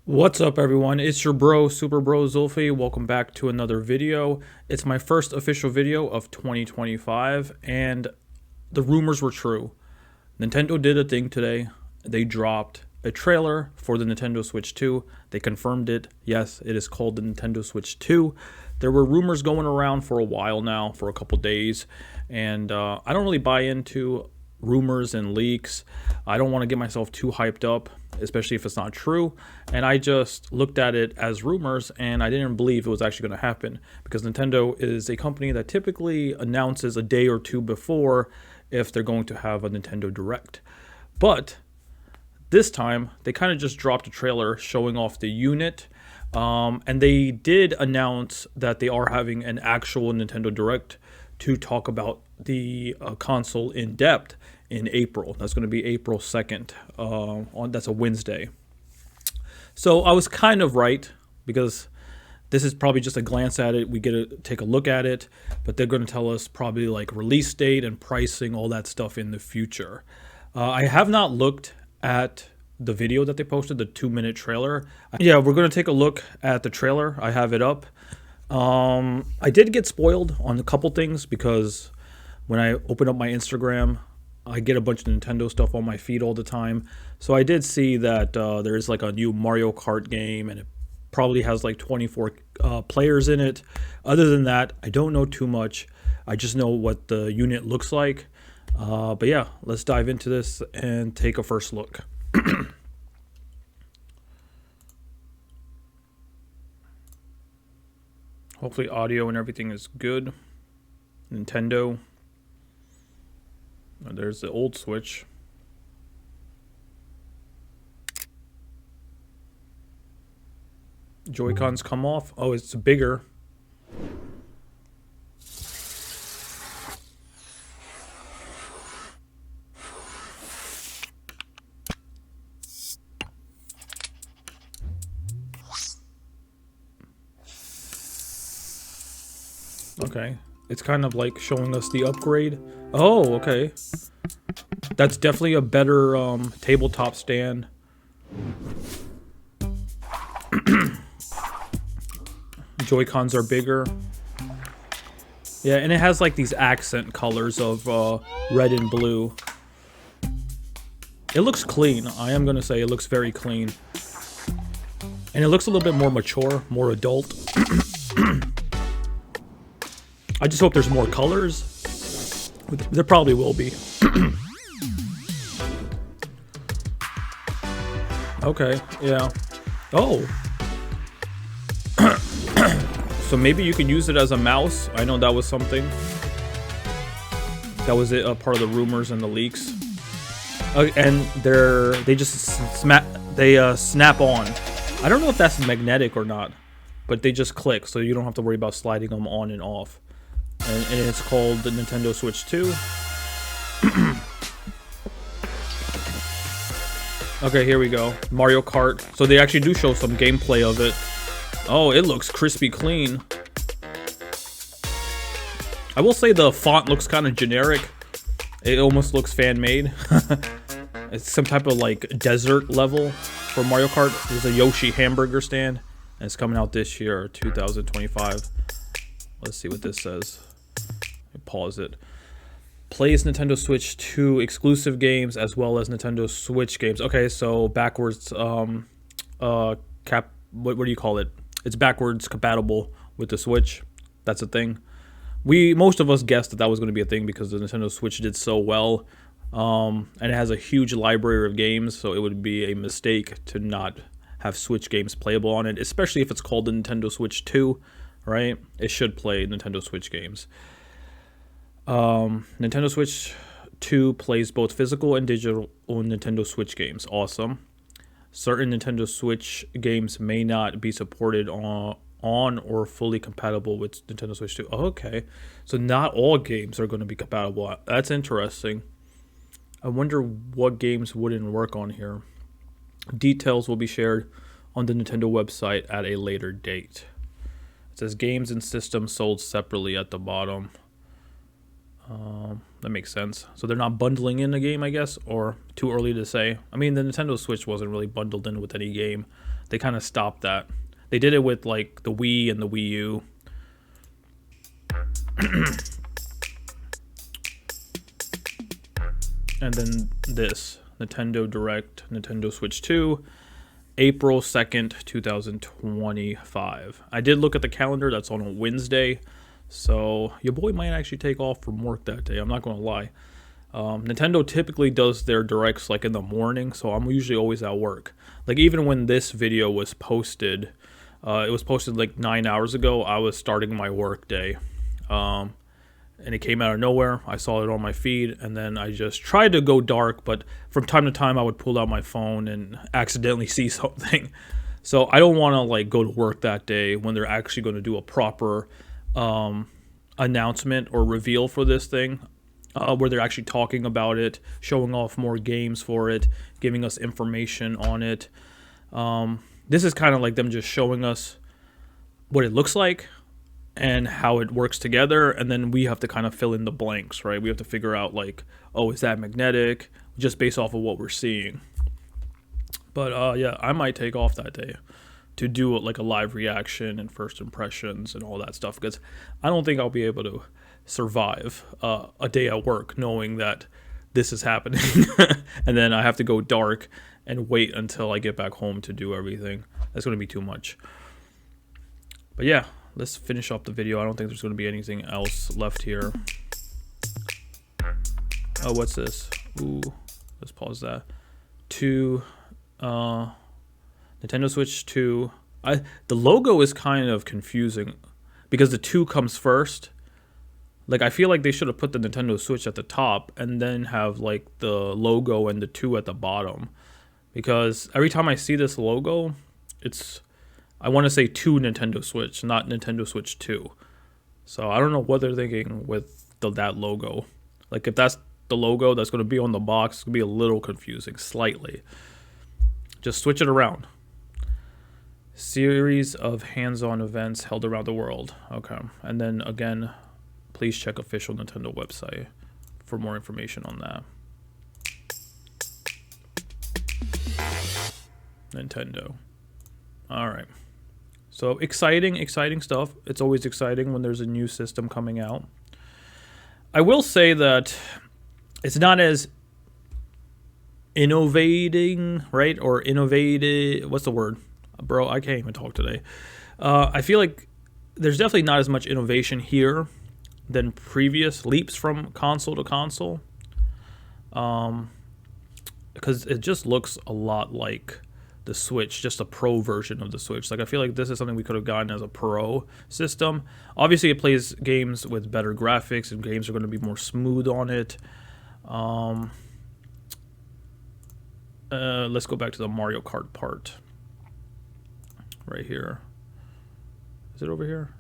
What's up, everyone? It's your bro, Super Bro Zulfi. Welcome back to another video. It's my first official video of 2025, and the rumors were true. Nintendo did a thing today. They dropped a trailer for the Nintendo Switch 2. They confirmed it. Yes, it is called the Nintendo Switch 2. There were rumors going around for a while now, for a couple days, and I don't really buy into rumors and leaks. I don't want to get myself too hyped up, especially if it's not true. And I just looked at it as rumors, and I didn't believe it was actually going to happen, because Nintendo is a company that typically announces a day or two before if they're going to have a Nintendo Direct. But this time, they kind of just dropped a trailer showing off the unit. And they did announce that they are having an actual Nintendo Direct to talk about the console in depth in April. That's going to be April 2nd. That's a Wednesday. So I was kind of right, because this is probably just a glance at it. We get to take a look at it, but they're going to tell us probably like release date and pricing, all that stuff in the future. I have not looked at the video that they posted, the 2-minute trailer. Yeah, we're going to take a look at the trailer. I have it up. I did get spoiled on a couple things, because when I open up my Instagram, I get a bunch of Nintendo stuff on my feed all the time. So I did see that there is like a new Mario Kart game, and it probably has like 24 players in it. Other than that, I don't know too much. I just know what the unit looks like. But yeah, let's dive into this and take a first look. Hopefully audio and everything is good. Nintendo. Oh, there's the old Switch. Joy-Cons come off. Oh, it's bigger. Okay. It's kind of like showing us the upgrade. Oh, okay. That's definitely a better tabletop stand. Joy-Cons are bigger. Yeah, and it has like these accent colors of red and blue. It looks clean. I am going to say it looks very clean. And it looks a little bit more mature, more adult. I just hope there's more colors. There probably will be. Okay, yeah. Oh. So maybe you can use it as a mouse. I know that was something. That was it, part of the rumors and the leaks. And they just snap on. I don't know if that's magnetic or not, but they just click, so you don't have to worry about sliding them on and off. And it's called the Nintendo Switch 2. Okay, here we go. Mario Kart. So they actually do show some gameplay of it. Oh, it looks crispy clean. I will say the font looks kind of generic. It almost looks fan-made. It's some type of like desert level for Mario Kart. There's a Yoshi hamburger stand, and it's coming out this year, 2025. Let's see what this says. Pause it. Plays Nintendo Switch 2 exclusive games as well as Nintendo Switch games. Okay, so backwards what do you call it? It's backwards compatible with the Switch. That's a thing. Most of us guessed that was going to be a thing, because the Nintendo Switch did so well. And it has a huge library of games, so it would be a mistake to not have Switch games playable on it, especially if it's called the Nintendo Switch 2, right? It should play Nintendo Switch games. Nintendo Switch 2 plays both physical and digital Nintendo Switch games. Awesome. Certain Nintendo Switch games may not be supported on or fully compatible with Nintendo Switch 2. Okay, so not all games are going to be compatible. That's interesting. I wonder what games wouldn't work on here. Details will be shared on the Nintendo website at a later date. It says games and systems sold separately at the bottom. That makes sense. So they're not bundling in a game, I guess, or too early to say. I mean, the Nintendo Switch wasn't really bundled in with any game. They kind of stopped that. They did it with like the Wii and the Wii U. And then this Nintendo Direct, Nintendo Switch 2, April 2nd, 2025. I did look at the calendar. That's on a Wednesday. So your boy might actually take off from work that day. I'm not going to lie. Nintendo typically does their directs like in the morning, so I'm usually always at work. Like even when this video was posted, it was posted like 9 hours ago. I was starting my work day, and it came out of nowhere. I saw it on my feed, and then I just tried to go dark, but from time to time I would pull out my phone and accidentally see something. So I don't want to like go to work that day when they're actually going to do a proper announcement or reveal for this thing. Where they're actually talking about it, showing off more games for it, giving us information on it. This is kind of like them just showing us what it looks like and how it works together, and then we have to kind of fill in the blanks, right? We have to figure out like, oh, is that magnetic? Just based off of what we're seeing. But yeah, I might take off that day to do like a live reaction and first impressions and all that stuff, because I don't think I'll be able to survive a day at work knowing that this is happening and then I have to go dark and wait until I get back home to do everything. That's going to be too much. But yeah, let's finish up the video. I don't think there's going to be anything else left here. Oh, what's this? Ooh, let's pause that. Nintendo Switch 2. The logo is kind of confusing because the 2 comes first. Like, I feel like they should have put the Nintendo Switch at the top and then have, like, the logo and the 2 at the bottom. Because every time I see this logo, I want to say 2 Nintendo Switch, not Nintendo Switch 2. So, I don't know what they're thinking with that logo. Like, if that's the logo that's going to be on the box, it's going to be a little confusing, slightly. Just switch it around. Series of hands-on events held around the world. Okay. And then, again, please check official Nintendo website for more information on that. Nintendo. All right. So exciting stuff. It's always exciting when there's a new system coming out. I will say that it's not as innovating, right? Or innovative. What's the word? Bro, I can't even talk today. I feel like there's definitely not as much innovation here than previous leaps from console to console, because it just looks a lot like the Switch, just a pro version of the Switch. Like, I feel like this is something we could have gotten as a pro system. Obviously, it plays games with better graphics, and games are going to be more smooth on it. Let's go back to the Mario Kart part right here. Is it over here?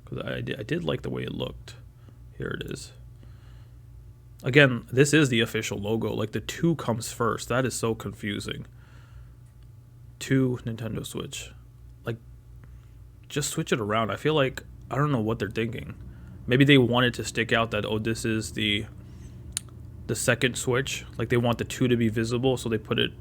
Because I did like the way it looked. Here it is. Again, this is the official logo. Like, the 2 comes first. That is so confusing. 2 Nintendo Switch. Like, just switch it around. I feel like, I don't know what they're thinking. Maybe they wanted to stick out that, oh, this is the second Switch. Like, they want the 2 to be visible, so they put it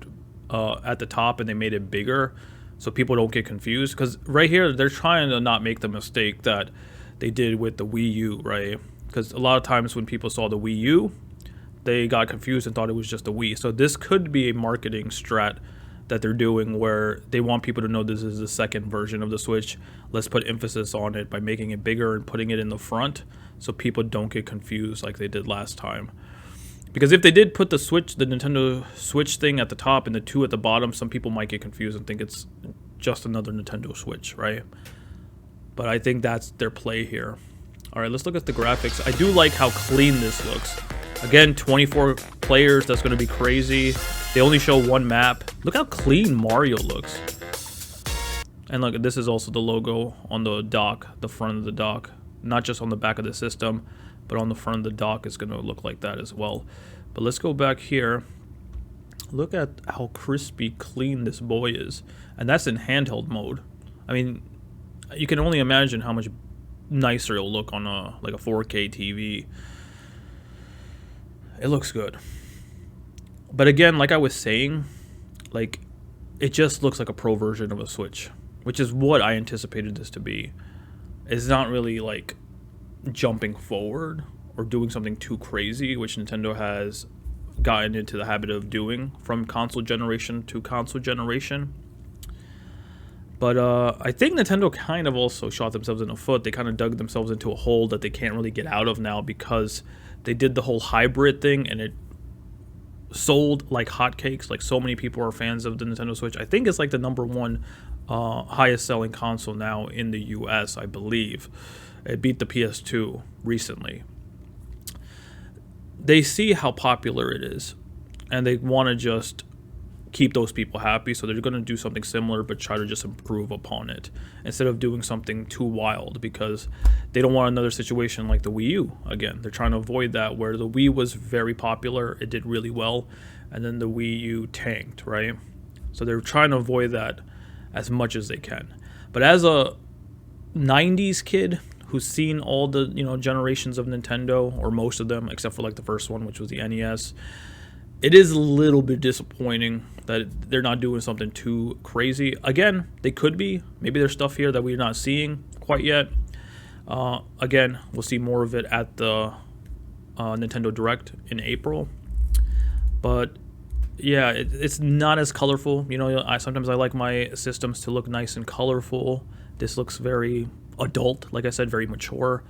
at the top and they made it bigger so people don't get confused. Because right here, they're trying to not make the mistake that they did with the Wii U, right? Because a lot of times when people saw the Wii U, they got confused and thought it was just a Wii. So this could be a marketing strat that they're doing where they want people to know this is the second version of the Switch. Let's put emphasis on it by making it bigger and putting it in the front so people don't get confused like they did last time. Because if they did put the Nintendo Switch thing at the top and the 2 at the bottom, some people might get confused and think it's just another Nintendo Switch, right? But I think that's their play here. All right, let's look at the graphics. I do like how clean this looks. Again, 24 players, that's going to be crazy. They only show 1 map. Look how clean Mario looks. And look, this is also the logo on the dock, the front of the dock. Not just on the back of the system, but on the front of the dock is going to look like that as well. But let's go back here. Look at how crispy clean this boy is. And that's in handheld mode. I mean, you can only imagine how much nicer it'll look on a 4K TV. It looks good. But again, like I was saying, like, it just looks like a pro version of a Switch, which is what I anticipated this to be. It's not really like jumping forward or doing something too crazy, which Nintendo has gotten into the habit of doing from console generation to console generation. But I think Nintendo kind of also shot themselves in the foot. They kind of dug themselves into a hole that they can't really get out of now, because they did the whole hybrid thing and it sold like hotcakes. Like, so many people are fans of the Nintendo Switch. I think it's like the #1 highest selling console now in the US, I believe. It beat the PS2 recently. They see how popular it is, and they want to just keep those people happy, so they're going to do something similar but try to just improve upon it instead of doing something too wild, because they don't want another situation like the Wii U again. They're trying to avoid that, where the Wii was very popular, it did really well, and then the Wii U tanked, right? So they're trying to avoid that as much as they can. But as a 90s kid who's seen all the, generations of Nintendo, or most of them except for like the first one, which was the NES, it is a little bit disappointing that they're not doing something too crazy. Again, they could be. Maybe there's stuff here that we're not seeing quite yet. Again, we'll see more of it at the Nintendo Direct in April. But yeah, it's not as colorful. Sometimes I like my systems to look nice and colorful. This looks very adult, like I said, very mature,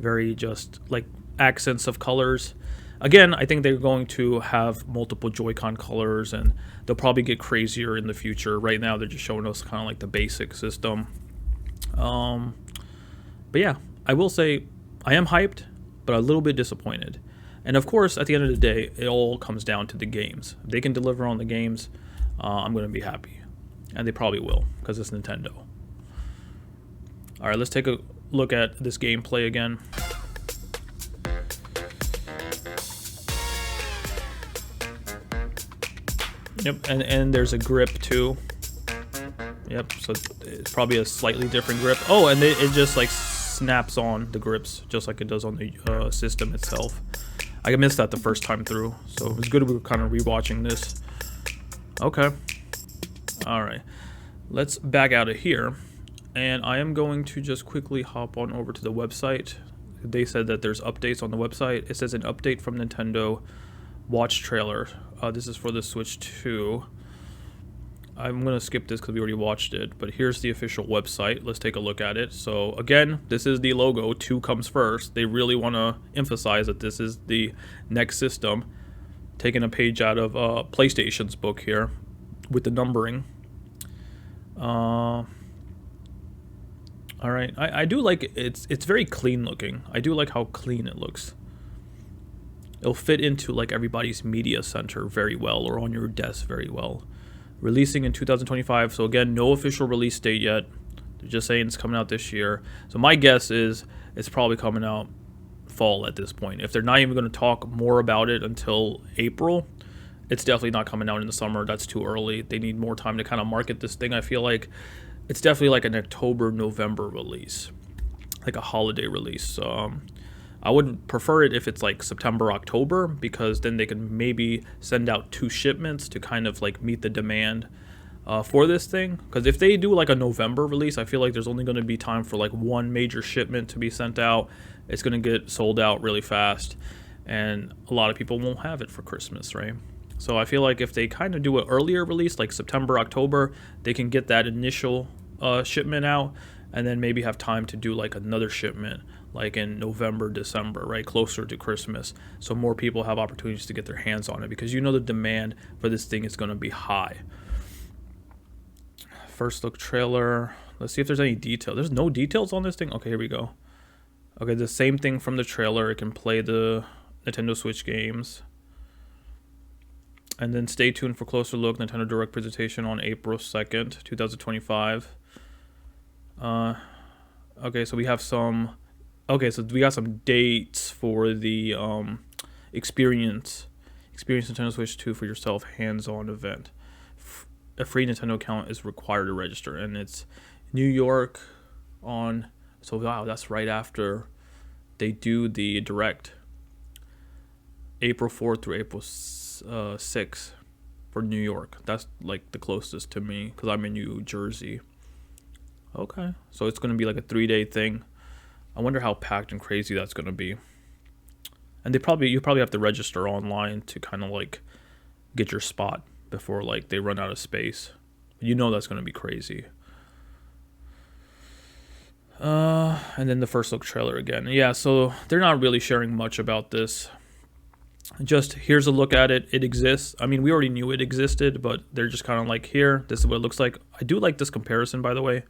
very just like accents of colors. Again, I think they're going to have multiple Joy-Con colors, and they'll probably get crazier in the future. Right now, they're just showing us kind of like the basic system. But yeah, I will say I am hyped, but a little bit disappointed. And of course, at the end of the day, it all comes down to the games. If they can deliver on the games, I'm going to be happy. And they probably will, because it's Nintendo. All right, let's take a look at this gameplay again. Yep, and there's a grip too. Yep, so it's probably a slightly different grip. Oh, and it just like snaps on the grips, just like it does on the system itself. I missed that the first time through, so it was good we were kind of rewatching this. Okay. Alright. Let's back out of here. And I am going to just quickly hop on over to the website. They said that there's updates on the website. It says an update from Nintendo watch trailer. This is for the Switch 2. I'm going to skip this because we already watched it, but here's the official website. Let's take a look at it. So again, this is the logo. 2 comes first. They really want to emphasize that this is the next system. Taking a page out of PlayStation's book here with the numbering. All right, I do like it. It's very clean looking. I do like how clean it looks. It'll fit into like everybody's media center very well, or on your desk very well. Releasing in 2025. So again, no official release date yet. They're just saying it's coming out this year. So my guess is it's probably coming out fall at this point. If they're not even going to talk more about it until April, it's definitely not coming out in the summer. That's too early. They need more time to kind of market this thing. I feel like it's definitely like an October, November release, like a holiday release. I would prefer it if it's like September, October, because then they can maybe send out 2 shipments to kind of like meet the demand for this thing. Because if they do like a November release, I feel like there's only going to be time for like 1 major shipment to be sent out. It's going to get sold out really fast, and a lot of people won't have it for Christmas, right? So I feel like if they kind of do an earlier release, like September, October, they can get that initial shipment out, and then maybe have time to do like another shipment like in November, December, right, closer to Christmas, so more people have opportunities to get their hands on it, because the demand for this thing is going to be high. First look trailer. Let's see if there's any detail. There's no details on this thing. Okay, here we go. Okay, the same thing from the trailer. It can play the Nintendo Switch games. And then stay tuned for closer look. Nintendo Direct presentation on April 2nd, 2025. Okay, so we have some... Okay, so we got some dates for the Experience Nintendo Switch 2 for yourself hands-on event. A free Nintendo account is required to register, and it's New York on... So, wow, that's right after they do the Direct. April 4th through April 6th. for New York. That's like the closest to me because I'm in New Jersey. Okay, so it's gonna be like a 3-day thing. I wonder how packed and crazy that's gonna be. And you probably have to register online to kind of like get your spot before like they run out of space. You know that's gonna be crazy. And then the first look trailer again. Yeah, so they're not really sharing much about this. Just here's a look at it. It exists. I mean, we already knew it existed, but they're just kind of like, here, this is what it looks like. I do like this comparison, by the way.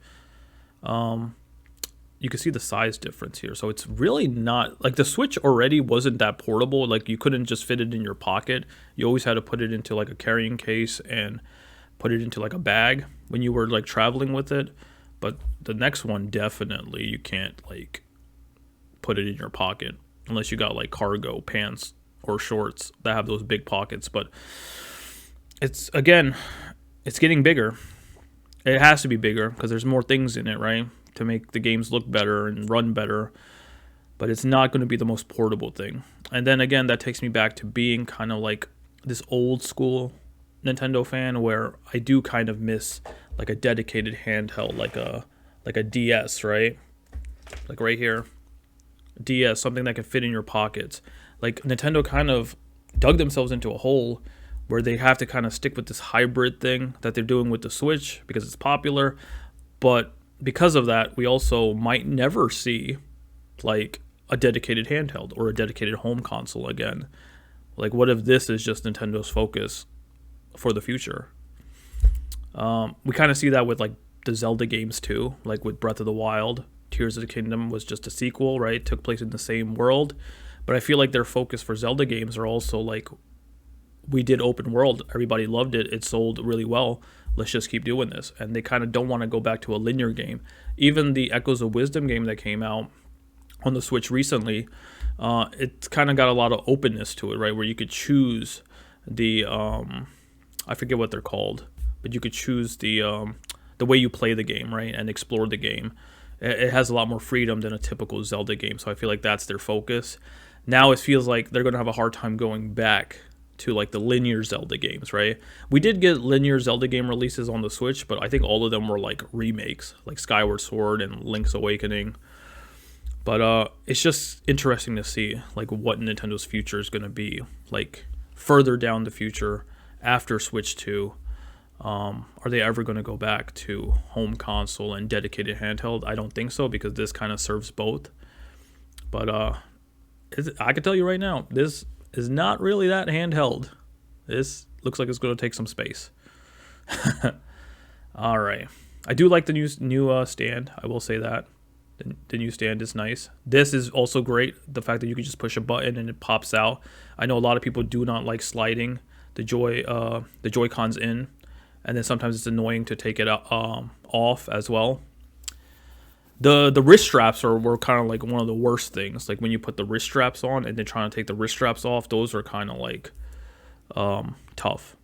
You can see the size difference here. So it's really not like the Switch already wasn't that portable. Like you couldn't just fit it in your pocket. You always had to put it into like a carrying case and put it into like a bag when you were like traveling with it. But the next one, definitely you can't like put it in your pocket unless you got like cargo pants or shorts that have those big pockets. But it's getting bigger. It has to be bigger because there's more things in it, right? To make the games look better and run better. But it's not going to be the most portable thing. And then again, that takes me back to being kind of like this old school Nintendo fan where I do kind of miss like a dedicated handheld, like a DS, right? Like right here. DS, something that can fit in your pockets. Like Nintendo kind of dug themselves into a hole where they have to kind of stick with this hybrid thing that they're doing with the Switch because it's popular. But because of that, we also might never see like a dedicated handheld or a dedicated home console again. Like what if this is just Nintendo's focus for the future? We kind of see that with like the Zelda games too, like with Breath of the Wild. Tears of the Kingdom was just a sequel, right? It took place in the same world. But I feel like their focus for Zelda games are also like, we did open world, everybody loved it, it sold really well, let's just keep doing this. And they kind of don't want to go back to a linear game. Even the Echoes of Wisdom game that came out on the Switch recently, it's kind of got a lot of openness to it, right? Where you could choose the I forget what they're called, but you could choose the way you play the game, right, and explore the game. It has a lot more freedom than a typical Zelda game, so I feel like that's their focus. Now it feels like they're going to have a hard time going back to like the linear Zelda games, right? We did get linear Zelda game releases on the Switch, but I think all of them were like remakes, like Skyward Sword and Link's Awakening. But it's just interesting to see like what Nintendo's future is going to be, like further down the future after Switch 2. Are they ever going to go back to home console and dedicated handheld? I don't think so, because this kind of serves both. But I can tell you right now, this is not really that handheld. This looks like it's going to take some space. All right. I do like the new stand. I will say that. The new stand is nice. This is also great. The fact that you can just push a button and it pops out. I know a lot of people do not like sliding the Joy-Cons in. And then sometimes it's annoying to take it off as well. The wrist straps were kind of like one of the worst things. Like when you put the wrist straps on and then trying to take the wrist straps off, those are kind of like tough.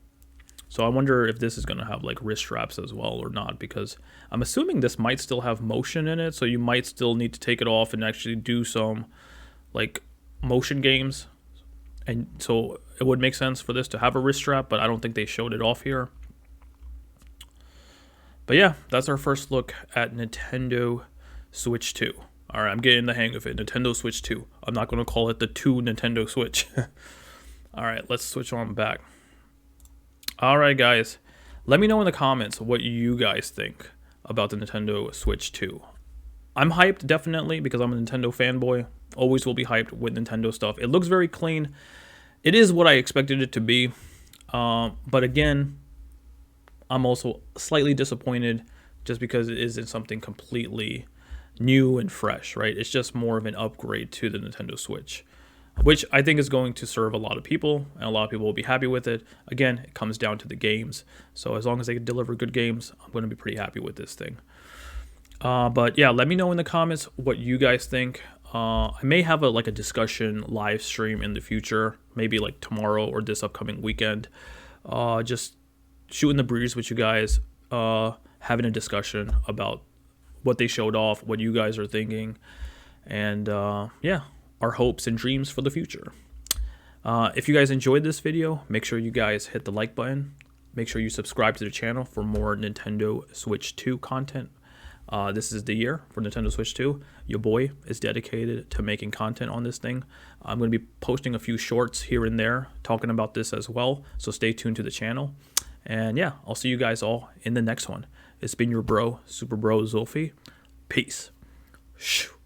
So I wonder if this is going to have like wrist straps as well or not, because I'm assuming this might still have motion in it. So you might still need to take it off and actually do some like motion games. And so it would make sense for this to have a wrist strap, but I don't think they showed it off here. But yeah, that's our first look at Nintendo Switch 2. All right, I'm getting the hang of it. Nintendo Switch 2. I'm not going to call it the 2 Nintendo Switch. All right, let's switch on back. All right, guys. Let me know in the comments what you guys think about the Nintendo Switch 2. I'm hyped, definitely, because I'm a Nintendo fanboy. Always will be hyped with Nintendo stuff. It looks very clean. It is what I expected it to be. But again, I'm also slightly disappointed just because it isn't something completely new and fresh, right? It's just more of an upgrade to the Nintendo Switch, which I think is going to serve a lot of people, and a lot of people will be happy with it. Again, it comes down to the games. So as long as they can deliver good games, I'm going to be pretty happy with this thing. But yeah, let me know in the comments what you guys think. I may have a discussion live stream in the future, maybe like tomorrow or this upcoming weekend. Just shooting the breeze with you guys, having a discussion about what they showed off, what you guys are thinking, and yeah, our hopes and dreams for the future. If you guys enjoyed this video, make sure you guys hit the like button, Make sure you subscribe to the channel for more Nintendo Switch 2 content. This is the year for Nintendo Switch 2. Your boy is dedicated to making content on this thing. I'm going to be posting a few shorts here and there talking about this as well, so stay tuned to the channel. And yeah, I'll see you guys all in the next one. It's been your bro, Super Bro Zulfi. Peace. Shoo.